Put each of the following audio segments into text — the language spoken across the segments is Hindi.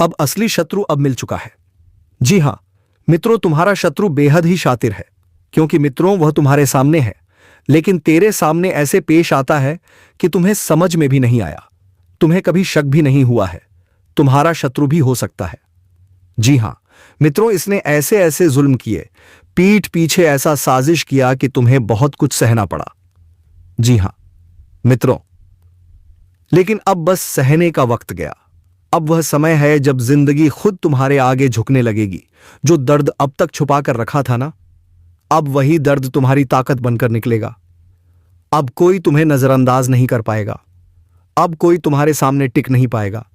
अब असली शत्रु अब मिल चुका है। जी हां मित्रों, तुम्हारा शत्रु बेहद ही शातिर है, क्योंकि मित्रों वह तुम्हारे सामने है, लेकिन तेरे सामने ऐसे पेश आता है कि तुम्हें समझ में भी नहीं आया, तुम्हें कभी शक भी नहीं हुआ है तुम्हारा शत्रु भी हो सकता है। जी हां मित्रों, इसने ऐसे ऐसे जुल्म किए, पीठ पीछे ऐसा साजिश किया कि तुम्हें बहुत कुछ सहना पड़ा। जी हां मित्रों, लेकिन अब बस सहने का वक्त गया। अब वह समय है जब जिंदगी खुद तुम्हारे आगे झुकने लगेगी। जो दर्द अब तक छुपा कर रखा था ना, अब वही दर्द तुम्हारी ताकत बनकर निकलेगा। अब कोई तुम्हें नजरअंदाज नहीं कर पाएगा, अब कोई तुम्हारे सामने टिक नहीं पाएगा।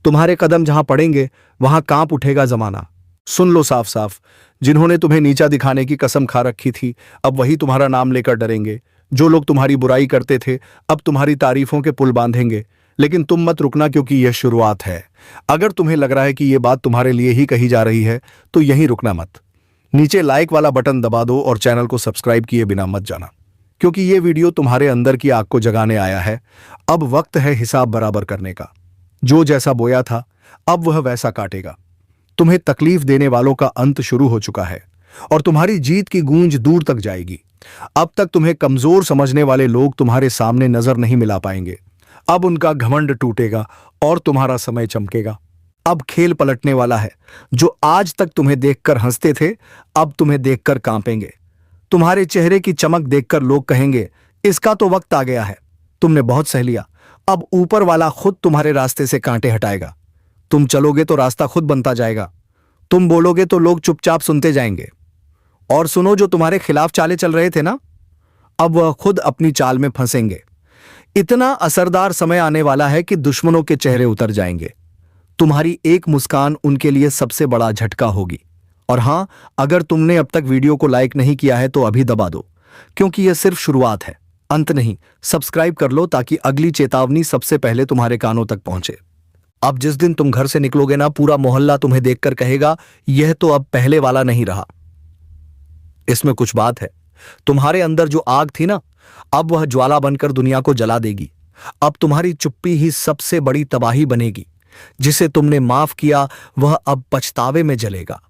तुम्हारे कदम जहां पड़ेंगे वहां कांप उठेगा जमाना। सुन लो साफ साफ, जिन्होंने तुम्हें नीचा दिखाने की कसम खा रखी थी, अब वही तुम्हारा नाम लेकर डरेंगे। जो लोग तुम्हारी बुराई करते थे, अब तुम्हारी तारीफों के पुल बांधेंगे। लेकिन तुम मत रुकना, क्योंकि यह शुरुआत है। अगर तुम्हें लग रहा है कि यह बात तुम्हारे लिए ही कही जा रही है, तो यहीं रुकना मत। नीचे लाइक वाला बटन दबा दो और चैनल को सब्सक्राइब किए बिना मत जाना, क्योंकि यह वीडियो तुम्हारे अंदर की आग को जगाने आया है। अब वक्त है हिसाब बराबर करने का। जो जैसा बोया था, अब वह वैसा काटेगा। तुम्हें तकलीफ देने वालों का अंत शुरू हो चुका है और तुम्हारी जीत की गूंज दूर तक जाएगी। अब तक तुम्हें कमजोर समझने वाले लोग तुम्हारे सामने नजर नहीं मिला पाएंगे। अब उनका घमंड टूटेगा और तुम्हारा समय चमकेगा। अब खेल पलटने वाला है। जो आज तक तुम्हें देखकर हंसते थे, अब तुम्हें देखकर कांपेंगे। तुम्हारे चेहरे की चमक देखकर लोग कहेंगे, इसका तो वक्त आ गया है। तुमने बहुत सह लिया, अब ऊपर वाला खुद तुम्हारे रास्ते से कांटे हटाएगा। तुम चलोगे तो रास्ता खुद बनता जाएगा। तुम बोलोगे तो लोग चुपचाप सुनते जाएंगे। और सुनो, जो तुम्हारे खिलाफ चाले चल रहे थे ना, अब वह खुद अपनी चाल में फंसेंगे। इतना असरदार समय आने वाला है कि दुश्मनों के चेहरे उतर जाएंगे। तुम्हारी एक मुस्कान उनके लिए सबसे बड़ा झटका होगी। और हां, अगर तुमने अब तक वीडियो को लाइक नहीं किया है तो अभी दबा दो, क्योंकि यह सिर्फ शुरुआत है, अंत नहीं। सब्सक्राइब कर लो ताकि अगली चेतावनी सबसे पहले तुम्हारे कानों तक पहुंचे। अब जिस दिन तुम घर से निकलोगे ना, पूरा मोहल्ला तुम्हें देखकर कहेगा, यह तो अब पहले वाला नहीं रहा। इसमें कुछ बात है। तुम्हारे अंदर जो आग थी ना, अब वह ज्वाला बनकर दुनिया को जला देगी। अब तुम्हारी चुप्पी ही सबसे बड़ी तबाही बनेगी। जिसे तुमने माफ किया, वह अब पछतावे में जलेगा।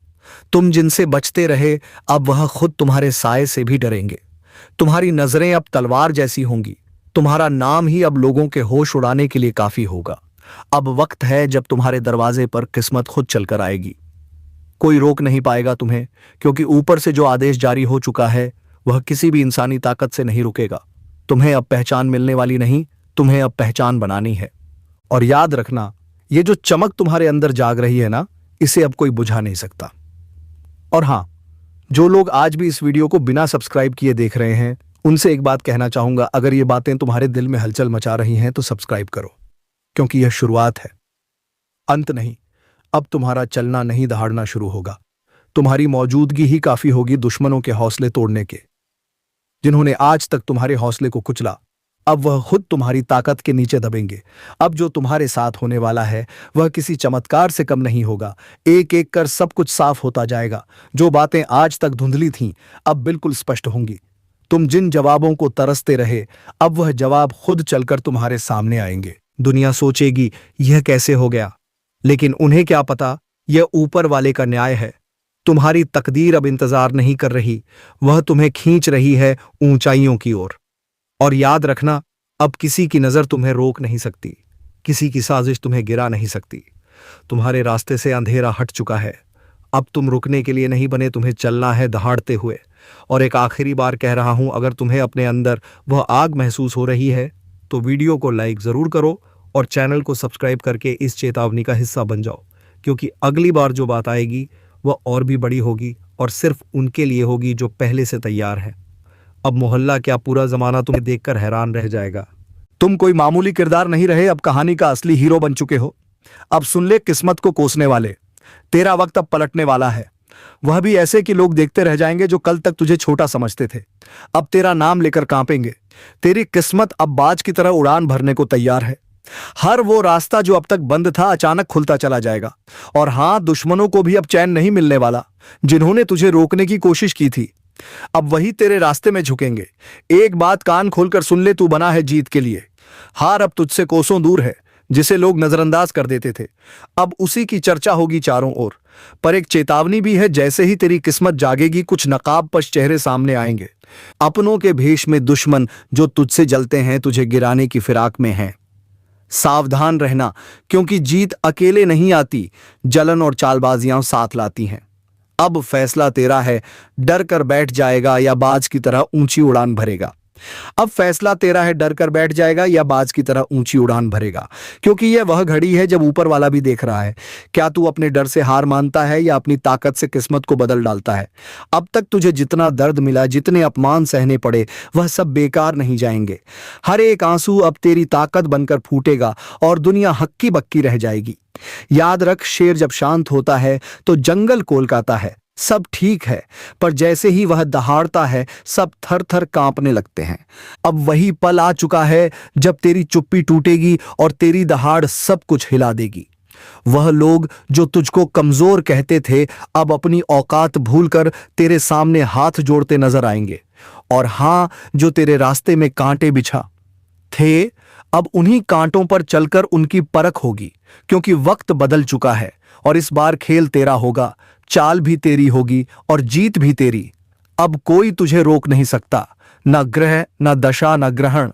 तुम जिनसे बचते रहे, अब वह खुद तुम्हारे साए से भी डरेंगे। तुम्हारी नजरें अब तलवार जैसी होंगी। तुम्हारा नाम ही अब लोगों के होश उड़ाने के लिए काफी होगा। अब वक्त है जब तुम्हारे दरवाजे पर किस्मत खुद चलकर आएगी। कोई रोक नहीं पाएगा तुम्हें, क्योंकि ऊपर से जो आदेश जारी हो चुका है, वह किसी भी इंसानी ताकत से नहीं रुकेगा। तुम्हें अब पहचान मिलने वाली नहीं, तुम्हें अब पहचान बनानी है। और याद रखना, ये जो चमक तुम्हारे अंदर जाग रही है ना, इसे अब कोई बुझा नहीं सकता। और हां, जो लोग आज भी इस वीडियो को बिना सब्सक्राइब किए देख रहे हैं, उनसे एक बात कहना चाहूंगा, अगर ये बातें तुम्हारे दिल में हलचल मचा रही हैं तो सब्सक्राइब करो, क्योंकि यह शुरुआत है, अंत नहीं। अब तुम्हारा चलना नहीं दहाड़ना शुरू होगा। तुम्हारी मौजूदगी ही काफी होगी दुश्मनों के हौसले तोड़ने के। जिन्होंने आज तक तुम्हारे हौसले को कुचला, अब वह खुद तुम्हारी ताकत के नीचे दबेंगे। अब जो तुम्हारे साथ होने वाला है, वह किसी चमत्कार से कम नहीं होगा। एक एक कर सब कुछ साफ होता जाएगा। जो बातें आज तक धुंधली थीं, अब बिल्कुल स्पष्ट होंगी। तुम जिन जवाबों को तरसते रहे, अब वह जवाब खुद चलकर तुम्हारे सामने आएंगे। दुनिया सोचेगी, यह कैसे हो गया, लेकिन उन्हें क्या पता, यह ऊपर वाले का न्याय है। तुम्हारी तकदीर अब इंतजार नहीं कर रही, वह तुम्हें खींच रही है ऊंचाइयों की ओर। और याद रखना, अब किसी की नजर तुम्हें रोक नहीं सकती, किसी की साजिश तुम्हें गिरा नहीं सकती। तुम्हारे रास्ते से अंधेरा हट चुका है। अब तुम रुकने के लिए नहीं बने, तुम्हें चलना है दहाड़ते हुए। और एक आखिरी बार कह रहा हूं, अगर तुम्हें अपने अंदर वह आग महसूस हो रही है, तो वीडियो को लाइक जरूर करो और चैनल को सब्सक्राइब करके इस चेतावनी का हिस्सा बन जाओ, क्योंकि अगली बार जो बात आएगी वह और भी बड़ी होगी, और सिर्फ उनके लिए होगी जो पहले से तैयार है। अब मोहल्ला क्या, पूरा जमाना तुम्हें देखकर हैरान रह जाएगा। तुम कोई मामूली किरदार नहीं रहे, अब कहानी का असली हीरो बन चुके हो। अब सुन ले किस्मत को कोसने वाले, तेरा वक्त अब पलटने वाला है। वह भी ऐसे कि लोग देखते रह जाएंगे जो कल तक तुझे छोटा समझते थे, अब तेरा नाम लेकर कांपेंगे। तेरी किस्मत अब बाज की तरह उड़ान भरने को तैयार है। हर वो रास्ता जो अब तक बंद था, अचानक खुलता चला जाएगा। और हां, दुश्मनों को भी अब चैन नहीं मिलने वाला। जिन्होंने तुझे रोकने की कोशिश की थी, अब वही तेरे रास्ते में झुकेंगे। एक बात कान खोलकर सुन ले, तू बना है जीत के लिए। हार अब तुझसे कोसों दूर है। जिसे लोग नजरअंदाज कर देते थे, अब उसी की चर्चा होगी चारों ओर। पर एक चेतावनी भी है, जैसे ही तेरी किस्मत जागेगी कुछ नकाबपोश चेहरे सामने आएंगे, अपनों के भेष में दुश्मन जो तुझसे जलते हैं, तुझे गिराने की फिराक में हैं। सावधान रहना, क्योंकि जीत अकेले नहीं आती, जलन और चालबाजियां साथ लाती हैं। अब फैसला तेरा है, डर कर बैठ जाएगा या बाज की तरह ऊंची उड़ान भरेगा। अब फैसला तेरा है, डर कर बैठ जाएगा या बाज की तरह ऊंची उड़ान भरेगा, क्योंकि यह वह घड़ी है जब ऊपर वाला भी देख रहा है। क्या तू अपने डर से हार मानता है या अपनी ताकत से किस्मत को बदल डालता है? अब तक तुझे जितना दर्द मिला, जितने अपमान सहने पड़े, वह सब बेकार नहीं जाएंगे। हर एक आंसू अब तेरी ताकत बनकर फूटेगा और दुनिया हक्की बक्की रह जाएगी। याद रख, शेर जब शांत होता है तो जंगल कोलकाता है। सब ठीक है, पर जैसे ही वह दहाड़ता है सब थर थर कांपने लगते हैं। अब वही पल आ चुका है जब तेरी चुप्पी टूटेगी और तेरी दहाड़ सब कुछ हिला देगी। वह लोग जो तुझको कमजोर कहते थे, अब अपनी औकात भूलकर तेरे सामने हाथ जोड़ते नजर आएंगे। और हां, जो तेरे रास्ते में कांटे बिछा थे, अब उन्हीं कांटों पर चलकर उनकी परख होगी, क्योंकि वक्त बदल चुका है और इस बार खेल तेरा होगा। चाल भी तेरी होगी और जीत भी तेरी। अब कोई तुझे रोक नहीं सकता, न ग्रह, न दशा, न ग्रहण,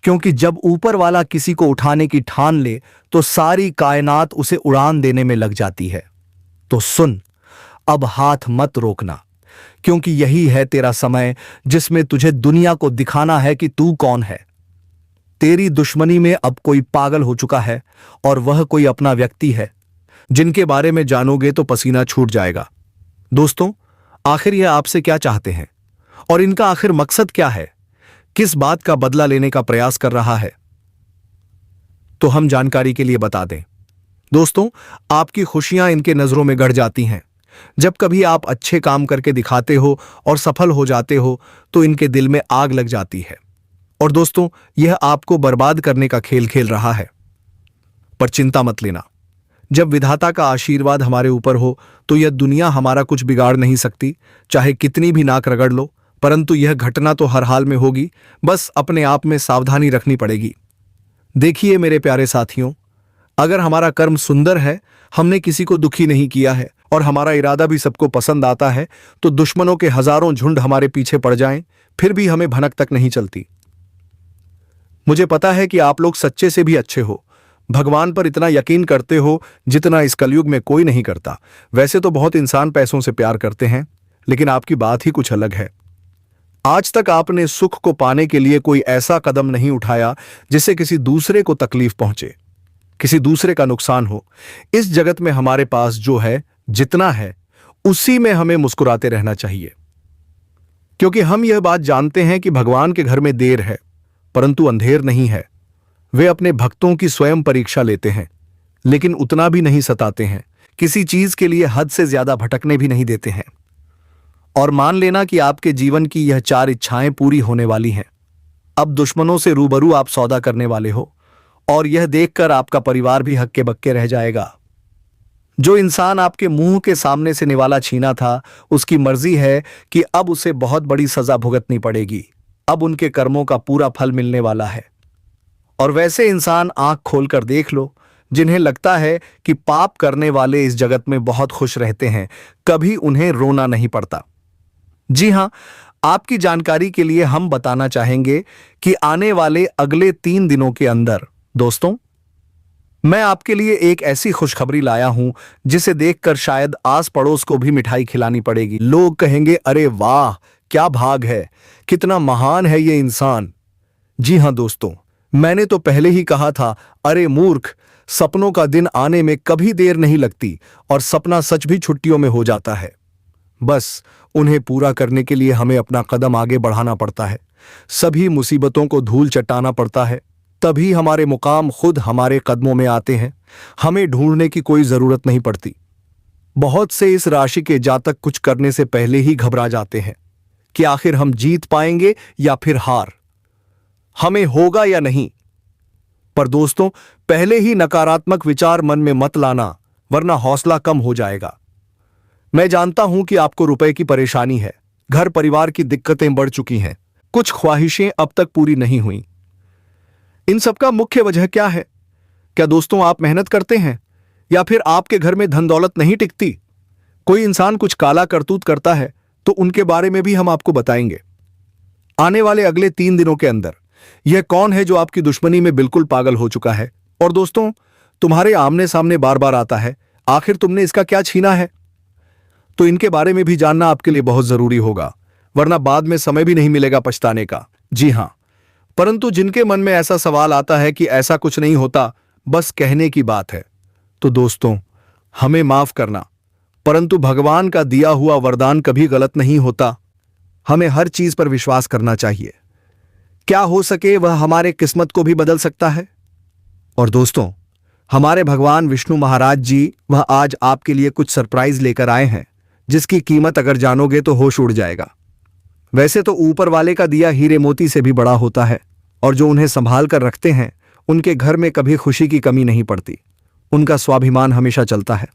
क्योंकि जब ऊपर वाला किसी को उठाने की ठान ले तो सारी कायनात उसे उड़ान देने में लग जाती है। तो सुन, अब हाथ मत रोकना, क्योंकि यही है तेरा समय जिसमें तुझे दुनिया को दिखाना है कि तू कौन है। तेरी दुश्मनी में अब कोई पागल हो चुका है और वह कोई अपना व्यक्ति है जिनके बारे में जानोगे तो पसीना छूट जाएगा। दोस्तों, आखिर यह आपसे क्या चाहते हैं और इनका आखिर मकसद क्या है? किस बात का बदला लेने का प्रयास कर रहा है? तो हम जानकारी के लिए बता दें। दोस्तों, आपकी खुशियां इनके नजरों में गड़ जाती हैं। जब कभी आप अच्छे काम करके दिखाते हो और सफल हो जाते हो तो इनके दिल में आग लग जाती है। और दोस्तों, यह आपको बर्बाद करने का खेल खेल रहा है। पर चिंता मत लेना, जब विधाता का आशीर्वाद हमारे ऊपर हो तो यह दुनिया हमारा कुछ बिगाड़ नहीं सकती, चाहे कितनी भी नाक रगड़ लो। परंतु यह घटना तो हर हाल में होगी, बस अपने आप में सावधानी रखनी पड़ेगी। देखिए मेरे प्यारे साथियों, अगर हमारा कर्म सुंदर है, हमने किसी को दुखी नहीं किया है और हमारा इरादा भी सबको पसंद आता है, तो दुश्मनों के हजारों झुंड हमारे पीछे पड़ जाएं, फिर भी हमें भनक तक नहीं चलती। मुझे पता है कि आप लोग सच्चे से भी अच्छे हो, भगवान पर इतना यकीन करते हो जितना इस कलयुग में कोई नहीं करता। वैसे तो बहुत इंसान पैसों से प्यार करते हैं, लेकिन आपकी बात ही कुछ अलग है। आज तक आपने सुख को पाने के लिए कोई ऐसा कदम नहीं उठाया जिससे किसी दूसरे को तकलीफ पहुंचे, किसी दूसरे का नुकसान हो। इस जगत में हमारे पास जो है, जितना है, उसी में हमें मुस्कुराते रहना चाहिए, क्योंकि हम यह बात जानते हैं कि भगवान के घर में देर है परंतु अंधेर नहीं है। वे अपने भक्तों की स्वयं परीक्षा लेते हैं, लेकिन उतना भी नहीं सताते हैं। किसी चीज के लिए हद से ज्यादा भटकने भी नहीं देते हैं। और मान लेना कि आपके जीवन की यह 4 इच्छाएं पूरी होने वाली हैं। अब दुश्मनों से रूबरू आप सौदा करने वाले हो और यह देखकर आपका परिवार भी हक्के बक्के रह जाएगा। जो इंसान आपके मुंह के सामने से निवाला छीना था, उसकी मर्जी है कि अब उसे बहुत बड़ी सजा भुगतनी पड़ेगी। अब उनके कर्मों का पूरा फल मिलने वाला है। और वैसे इंसान आंख खोलकर देख लो जिन्हें लगता है कि पाप करने वाले इस जगत में बहुत खुश रहते हैं, कभी उन्हें रोना नहीं पड़ता। जी हां, आपकी जानकारी के लिए हम बताना चाहेंगे कि आने वाले अगले 3 दिनों के अंदर दोस्तों, मैं आपके लिए एक ऐसी खुशखबरी लाया हूं जिसे देखकर शायद आस पड़ोस को भी मिठाई खिलानी पड़ेगी। लोग कहेंगे, अरे वाह, क्या भाग है, कितना महान है ये इंसान। जी हां दोस्तों, मैंने तो पहले ही कहा था, अरे मूर्ख, सपनों का दिन आने में कभी देर नहीं लगती और सपना सच भी छुट्टियों में हो जाता है। बस उन्हें पूरा करने के लिए हमें अपना कदम आगे बढ़ाना पड़ता है, सभी मुसीबतों को धूल चटाना पड़ता है, तभी हमारे मुकाम खुद हमारे कदमों में आते हैं। हमें ढूंढने की कोई जरूरत नहीं पड़ती। बहुत से इस राशि के जातक कुछ करने से पहले ही घबरा जाते हैं कि आखिर हम जीत पाएंगे या फिर हार, हमें होगा या नहीं। पर दोस्तों, पहले ही नकारात्मक विचार मन में मत लाना, वरना हौसला कम हो जाएगा। मैं जानता हूं कि आपको रुपए की परेशानी है, घर परिवार की दिक्कतें बढ़ चुकी हैं, कुछ ख्वाहिशें अब तक पूरी नहीं हुई। इन सबका मुख्य वजह क्या है? क्या दोस्तों आप मेहनत करते हैं या फिर आपके घर में धन दौलत नहीं टिकती? कोई इंसान कुछ काला करतूत करता है तो उनके बारे में भी हम आपको बताएंगे। आने वाले अगले 3 दिनों के अंदर यह कौन है जो आपकी दुश्मनी में बिल्कुल पागल हो चुका है और दोस्तों तुम्हारे आमने सामने बार बार आता है, आखिर तुमने इसका क्या छीना है? तो इनके बारे में भी जानना आपके लिए बहुत जरूरी होगा, वरना बाद में समय भी नहीं मिलेगा पछताने का। जी हां, परंतु जिनके मन में ऐसा सवाल आता है कि ऐसा कुछ नहीं होता, बस कहने की बात है, तो दोस्तों हमें माफ करना, परंतु भगवान का दिया हुआ वरदान कभी गलत नहीं होता। हमें हर चीज पर विश्वास करना चाहिए। क्या हो सके वह हमारे किस्मत को भी बदल सकता है। और दोस्तों हमारे भगवान विष्णु महाराज जी वह आज आपके लिए कुछ सरप्राइज लेकर आए हैं, जिसकी कीमत अगर जानोगे तो होश उड़ जाएगा। वैसे तो ऊपर वाले का दिया हीरे मोती से भी बड़ा होता है और जो उन्हें संभाल कर रखते हैं उनके घर में कभी खुशी की कमी नहीं पड़ती, उनका स्वाभिमान हमेशा चलता है।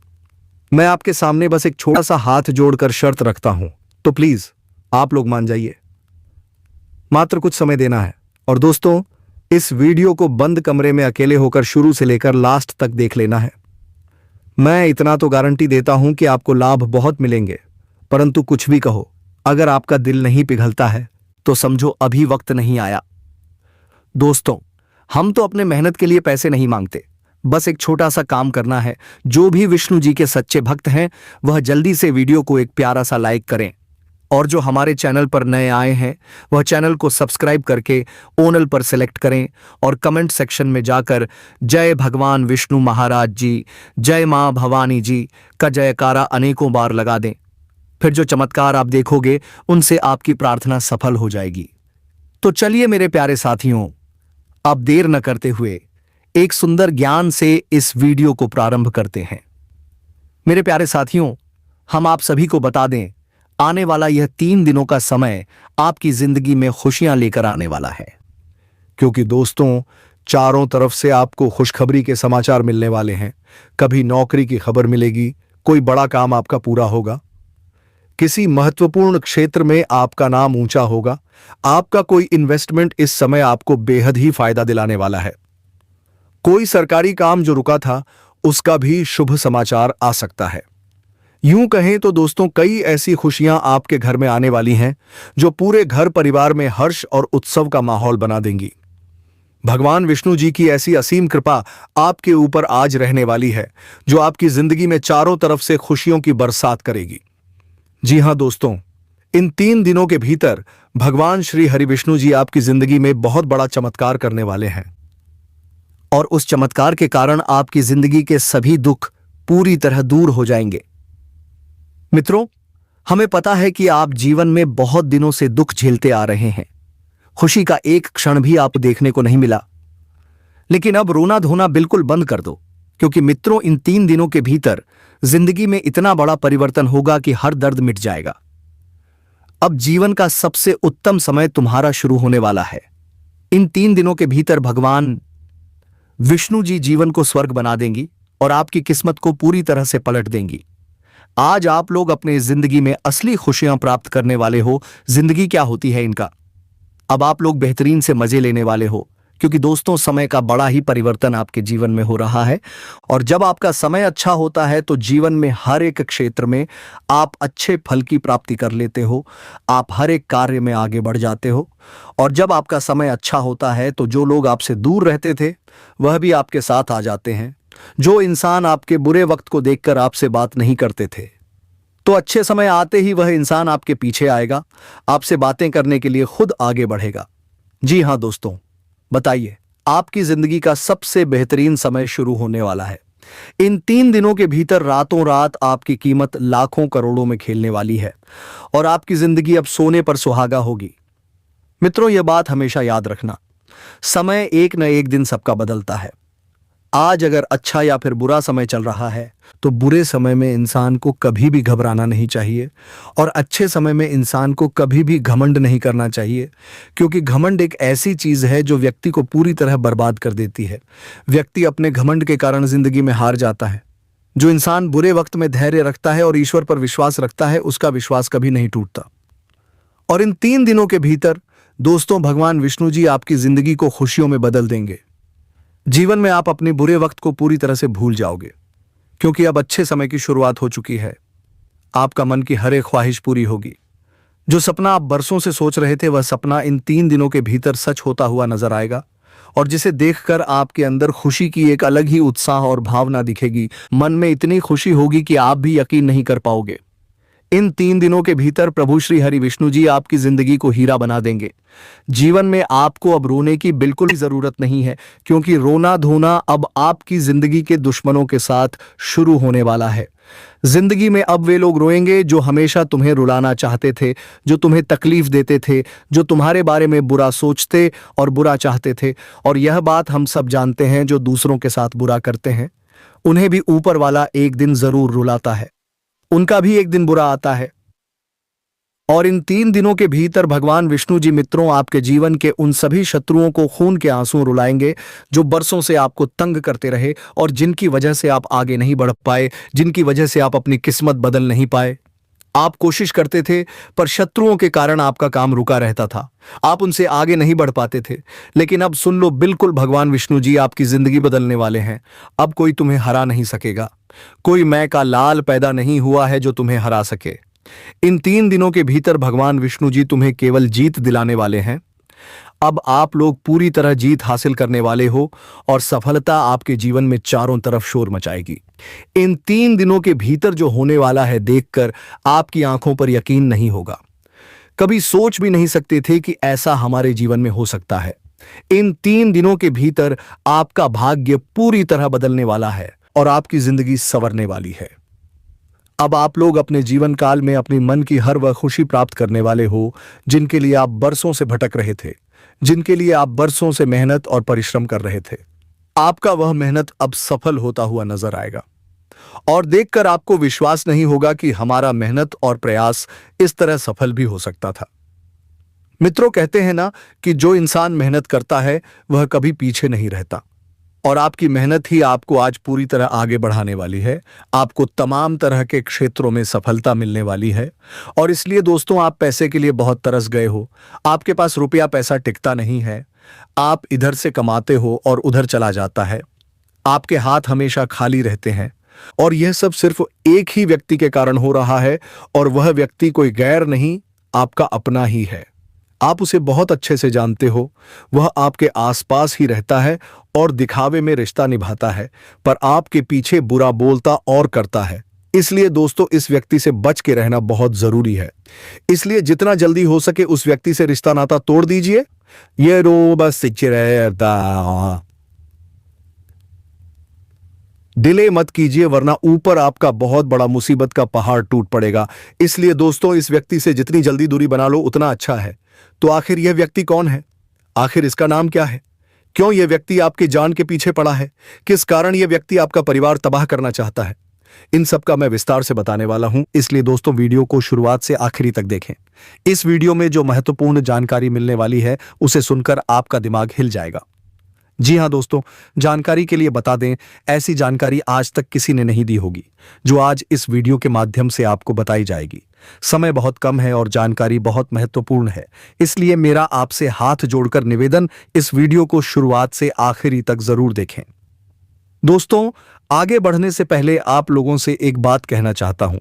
मैं आपके सामने बस एक छोटा सा हाथ जोड़कर शर्त रखता हूं, तो प्लीज आप लोग मान जाइए। मात्र कुछ समय देना है और दोस्तों इस वीडियो को बंद कमरे में अकेले होकर शुरू से लेकर लास्ट तक देख लेना है। मैं इतना तो गारंटी देता हूं कि आपको लाभ बहुत मिलेंगे, परंतु कुछ भी कहो, अगर आपका दिल नहीं पिघलता है तो समझो अभी वक्त नहीं आया। दोस्तों हम तो अपने मेहनत के लिए पैसे नहीं मांगते, बस एक छोटा सा काम करना है। जो भी विष्णु जी के सच्चे भक्त हैं वह जल्दी से वीडियो को एक प्यारा सा लाइक करें और जो हमारे चैनल पर नए आए हैं वह चैनल को सब्सक्राइब करके ओनल पर सेलेक्ट करें और कमेंट सेक्शन में जाकर जय भगवान विष्णु महाराज जी, जय मां भवानी जी का जयकारा अनेकों बार लगा दें। फिर जो चमत्कार आप देखोगे उनसे आपकी प्रार्थना सफल हो जाएगी। तो चलिए मेरे प्यारे साथियों, अब देर न करते हुए एक सुंदर ज्ञान से इस वीडियो को प्रारंभ करते हैं। मेरे प्यारे साथियों, हम आप सभी को बता दें, आने वाला यह 3 दिनों का समय आपकी जिंदगी में खुशियां लेकर आने वाला है, क्योंकि दोस्तों चारों तरफ से आपको खुशखबरी के समाचार मिलने वाले हैं। कभी नौकरी की खबर मिलेगी, कोई बड़ा काम आपका पूरा होगा, किसी महत्वपूर्ण क्षेत्र में आपका नाम ऊंचा होगा, आपका कोई इन्वेस्टमेंट इस समय आपको बेहद ही फायदा दिलाने वाला है। कोई सरकारी काम जो रुका था उसका भी शुभ समाचार आ सकता है। यूं कहें तो दोस्तों कई ऐसी खुशियां आपके घर में आने वाली हैं जो पूरे घर परिवार में हर्ष और उत्सव का माहौल बना देंगी। भगवान विष्णु जी की ऐसी असीम कृपा आपके ऊपर आज रहने वाली है जो आपकी जिंदगी में चारों तरफ से खुशियों की बरसात करेगी। जी हां दोस्तों, इन 3 दिनों के भीतर भगवान श्री हरि विष्णु जी आपकी जिंदगी में बहुत बड़ा चमत्कार करने वाले हैं और उस चमत्कार के कारण आपकी जिंदगी के सभी दुख पूरी तरह दूर हो जाएंगे। मित्रों, हमें पता है कि आप जीवन में बहुत दिनों से दुख झेलते आ रहे हैं, खुशी का एक क्षण भी आपको देखने को नहीं मिला। लेकिन अब रोना धोना बिल्कुल बंद कर दो, क्योंकि मित्रों इन 3 दिनों के भीतर जिंदगी में इतना बड़ा परिवर्तन होगा कि हर दर्द मिट जाएगा। अब जीवन का सबसे उत्तम समय तुम्हारा शुरू होने वाला है। इन 3 दिनों के भीतर भगवान विष्णु जी जीवन को स्वर्ग बना देंगी और आपकी किस्मत को पूरी तरह से पलट देंगी। आज आप लोग अपने जिंदगी में असली खुशियां प्राप्त करने वाले हो। जिंदगी क्या होती है इनका, अब आप लोग बेहतरीन से मजे लेने वाले हो, क्योंकि दोस्तों समय का बड़ा ही परिवर्तन आपके जीवन में हो रहा है। और जब आपका समय अच्छा होता है तो जीवन में हर एक क्षेत्र में आप अच्छे फल की प्राप्ति कर लेते हो, आप हर एक कार्य में आगे बढ़ जाते हो। और जब आपका समय अच्छा होता है तो जो लोग आपसे दूर रहते थे वह भी आपके साथ आ जाते हैं। जो इंसान आपके बुरे वक्त को देखकर आपसे बात नहीं करते थे, तो अच्छे समय आते ही वह इंसान आपके पीछे आएगा, आपसे बातें करने के लिए खुद आगे बढ़ेगा। जी हां दोस्तों, बताइए, आपकी जिंदगी का सबसे बेहतरीन समय शुरू होने वाला है। इन 3 दिनों के भीतर रातों रात आपकी कीमत लाखों करोड़ों में खेलने वाली है और आपकी जिंदगी अब सोने पर सुहागा होगी। मित्रों, यह बात हमेशा याद रखना, समय एक न एक दिन सबका बदलता है। आज अगर अच्छा या फिर बुरा समय चल रहा है तो बुरे समय में इंसान को कभी भी घबराना नहीं चाहिए और अच्छे समय में इंसान को कभी भी घमंड नहीं करना चाहिए, क्योंकि घमंड एक ऐसी चीज है जो व्यक्ति को पूरी तरह बर्बाद कर देती है। व्यक्ति अपने घमंड के कारण जिंदगी में हार जाता है। जो इंसान बुरे वक्त में धैर्य रखता है और ईश्वर पर विश्वास रखता है उसका विश्वास कभी नहीं टूटता। और इन 3 दिनों के भीतर दोस्तों भगवान विष्णु जी आपकी जिंदगी को खुशियों में बदल देंगे। जीवन में आप अपने बुरे वक्त को पूरी तरह से भूल जाओगे, क्योंकि अब अच्छे समय की शुरुआत हो चुकी है। आपका मन की हर एक ख्वाहिश पूरी होगी। जो सपना आप बरसों से सोच रहे थे, वह सपना इन 3 दिनों के भीतर सच होता हुआ नजर आएगा, और जिसे देखकर आपके अंदर खुशी की एक अलग ही उत्साह और भावना दिखेगी। मन में इतनी खुशी होगी कि आप भी यकीन नहीं कर पाओगे। इन 3 दिनों के भीतर प्रभु श्री हरि विष्णु जी आपकी जिंदगी को हीरा बना देंगे। जीवन में आपको अब रोने की बिल्कुल भी जरूरत नहीं है, क्योंकि रोना धोना अब आपकी जिंदगी के दुश्मनों के साथ शुरू होने वाला है। जिंदगी में अब वे लोग रोएंगे जो हमेशा तुम्हें रुलाना चाहते थे, जो तुम्हें तकलीफ देते थे, जो तुम्हारे बारे में बुरा सोचते और बुरा चाहते थे। और यह बात हम सब जानते हैं, जो दूसरों के साथ बुरा करते हैं उन्हें भी ऊपर वाला एक दिन जरूर रुलाता है। उनका भी एक दिन बुरा आता है। और इन 3 दिनों के भीतर भगवान विष्णु जी मित्रों आपके जीवन के उन सभी शत्रुओं को खून के आंसू रुलाएंगे जो बरसों से आपको तंग करते रहे और जिनकी वजह से आप आगे नहीं बढ़ पाए, जिनकी वजह से आप अपनी किस्मत बदल नहीं पाए। आप कोशिश करते थे, पर शत्रुओं के कारण आपका काम रुका रहता था। आप उनसे आगे नहीं बढ़ पाते थे। लेकिन अब सुन लो, बिल्कुल भगवान विष्णु जी आपकी जिंदगी बदलने वाले हैं। अब कोई तुम्हें हरा नहीं सकेगा। कोई मैं का लाल पैदा नहीं हुआ है जो तुम्हें हरा सके। इन 3 दिनों के भीतर भगवान विष्णु जी तुम्हें केवल जीत दिलाने वाले हैं। अब आप लोग पूरी तरह जीत हासिल करने वाले हो और सफलता आपके जीवन में चारों तरफ शोर मचाएगी। इन 3 दिनों के भीतर जो होने वाला है, देखकर आपकी आंखों पर यकीन नहीं होगा। कभी सोच भी नहीं सकते थे कि ऐसा हमारे जीवन में हो सकता है। इन 3 दिनों के भीतर आपका भाग्य पूरी तरह बदलने वाला है और आपकी जिंदगी संवरने वाली है। अब आप लोग अपने जीवन काल में अपनी मन की हर वह खुशी प्राप्त करने वाले हो जिनके लिए आप बरसों से भटक रहे थे, जिनके लिए आप बरसों से मेहनत और परिश्रम कर रहे थे। आपका वह मेहनत अब सफल होता हुआ नजर आएगा और देखकर आपको विश्वास नहीं होगा कि हमारा मेहनत और प्रयास इस तरह सफल भी हो सकता था। मित्रों, कहते हैं ना कि जो इंसान मेहनत करता है वह कभी पीछे नहीं रहता, और आपकी मेहनत ही आपको आज पूरी तरह आगे बढ़ाने वाली है। आपको तमाम तरह के क्षेत्रों में सफलता मिलने वाली है। और इसलिए दोस्तों, आप पैसे के लिए बहुत तरस गए हो। आपके पास रुपया पैसा टिकता नहीं है। आप इधर से कमाते हो और उधर चला जाता है। आपके हाथ हमेशा खाली रहते हैं, और यह सब सिर्फ एक ही व्यक्ति के कारण हो रहा है, और वह व्यक्ति कोई गैर नहीं, आपका अपना ही है। आप उसे बहुत अच्छे से जानते हो। वह आपके आसपास ही रहता है और दिखावे में रिश्ता निभाता है, पर आपके पीछे बुरा बोलता और करता है। इसलिए दोस्तों, इस व्यक्ति से बच के रहना बहुत जरूरी है। इसलिए जितना जल्दी हो सके उस व्यक्ति से रिश्ता नाता तोड़ दीजिए। ये रो बस डिले मत कीजिए, वरना ऊपर आपका बहुत बड़ा मुसीबत का पहाड़ टूट पड़ेगा। इसलिए दोस्तों, इस व्यक्ति से जितनी जल्दी दूरी बना लो उतना अच्छा है। तो आखिर यह व्यक्ति कौन है? आखिर इसका नाम क्या है? क्यों यह व्यक्ति आपकी जान के पीछे पड़ा है? किस कारण यह व्यक्ति आपका परिवार तबाह करना चाहता है? इन सब का मैं विस्तार से बताने वाला हूं, इसलिए दोस्तों वीडियो को शुरुआत से आखिरी तक देखें। इस वीडियो में जो महत्वपूर्ण जानकारी मिलने वाली है उसे सुनकर आपका दिमाग हिल जाएगा। जी हां दोस्तों, जानकारी के लिए बता दें, ऐसी जानकारी आज तक किसी ने नहीं दी होगी जो आज इस वीडियो के माध्यम से आपको बताई जाएगी। समय बहुत कम है और जानकारी बहुत महत्वपूर्ण है, इसलिए मेरा आपसे हाथ जोड़कर निवेदन, इस वीडियो को शुरुआत से आखिरी तक जरूर देखें। दोस्तों, आगे बढ़ने से पहले आप लोगों से एक बात कहना चाहता हूं।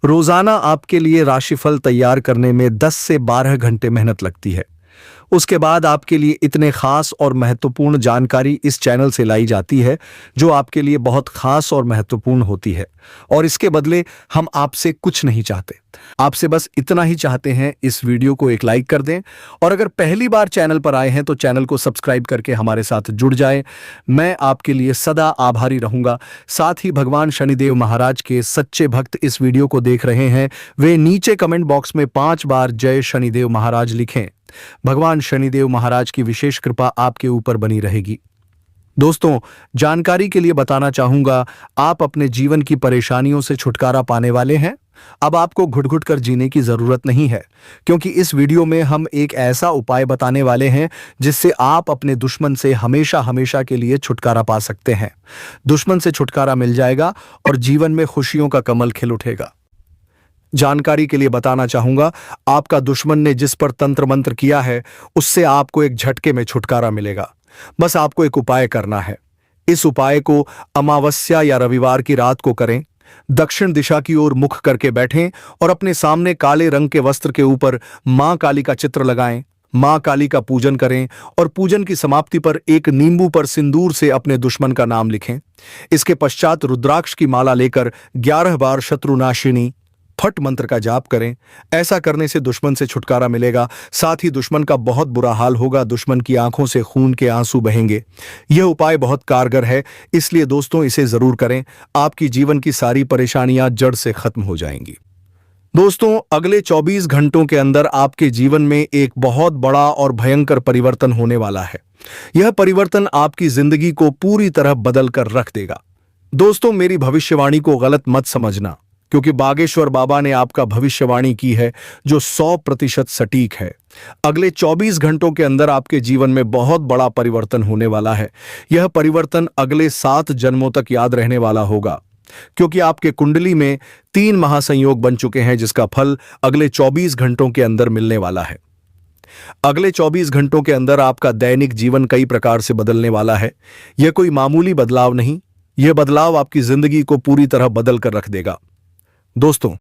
रोजाना आपके लिए राशिफल तैयार करने में 10 से 12 घंटे मेहनत लगती है। उसके बाद आपके लिए इतने खास और महत्वपूर्ण जानकारी इस चैनल से लाई जाती है जो आपके लिए बहुत खास और महत्वपूर्ण होती है, और इसके बदले हम आपसे कुछ नहीं चाहते। आपसे बस इतना ही चाहते हैं, इस वीडियो को एक लाइक कर दें, और अगर पहली बार चैनल पर आए हैं तो चैनल को सब्सक्राइब करके हमारे साथ जुड़ जाएं। मैं आपके लिए सदा आभारी रहूंगा। साथ ही भगवान शनिदेव महाराज के सच्चे भक्त इस वीडियो को देख रहे हैं, वे नीचे कमेंट बॉक्स में 5 बार जय शनिदेव महाराज लिखें। भगवान शनिदेव महाराज की विशेष कृपा आपके ऊपर बनी रहेगी। दोस्तों, जानकारी के लिए बताना चाहूंगा, आप अपने जीवन की परेशानियों से छुटकारा पाने वाले हैं। अब आपको घुट-घुट कर जीने की जरूरत नहीं है, क्योंकि इस वीडियो में हम एक ऐसा उपाय बताने वाले हैं जिससे आप अपने दुश्मन से हमेशा हमेशा के लिए छुटकारा पा सकते हैं। दुश्मन से छुटकारा मिल जाएगा और जीवन में खुशियों का कमल खिल उठेगा। जानकारी के लिए बताना चाहूंगा, आपका दुश्मन ने जिस पर तंत्र मंत्र किया है उससे आपको एक झटके में छुटकारा मिलेगा। बस आपको एक उपाय करना है। इस उपाय को अमावस्या या रविवार की रात को करें। दक्षिण दिशा की ओर मुख करके बैठें और अपने सामने काले रंग के वस्त्र के ऊपर मां काली का चित्र लगाएं। मां काली का पूजन करें और पूजन की समाप्ति पर एक नींबू पर सिंदूर से अपने दुश्मन का नाम लिखें। इसके पश्चात रुद्राक्ष की माला लेकर 11 बार शत्रुनाशिनी फट मंत्र का जाप करें। ऐसा करने से दुश्मन से छुटकारा मिलेगा, साथ ही दुश्मन का बहुत बुरा हाल होगा। दुश्मन की आंखों से खून के आंसू बहेंगे। यह उपाय बहुत कारगर है, इसलिए दोस्तों इसे जरूर करें। आपकी जीवन की सारी परेशानियां जड़ से खत्म हो जाएंगी। दोस्तों, अगले 24 घंटों के अंदर आपके जीवन में एक बहुत बड़ा और भयंकर परिवर्तन होने वाला है। यह परिवर्तन आपकी जिंदगी को पूरी तरह बदल कर रख देगा। दोस्तों, मेरी भविष्यवाणी को गलत मत समझना, क्योंकि बागेश्वर बाबा ने आपका भविष्यवाणी की है जो 100% सटीक है। अगले 24 घंटों के अंदर आपके जीवन में बहुत बड़ा परिवर्तन होने वाला है। यह परिवर्तन अगले 7 जन्मों तक याद रहने वाला होगा, क्योंकि आपके कुंडली में 3 महासंयोग बन चुके हैं, जिसका फल अगले 24 घंटों के अंदर मिलने वाला है। अगले 24 घंटों के अंदर आपका दैनिक जीवन कई प्रकार से बदलने वाला है। यह कोई मामूली बदलाव नहीं, यह बदलाव आपकी जिंदगी को पूरी तरह बदल कर रख देगा। दोस्तों,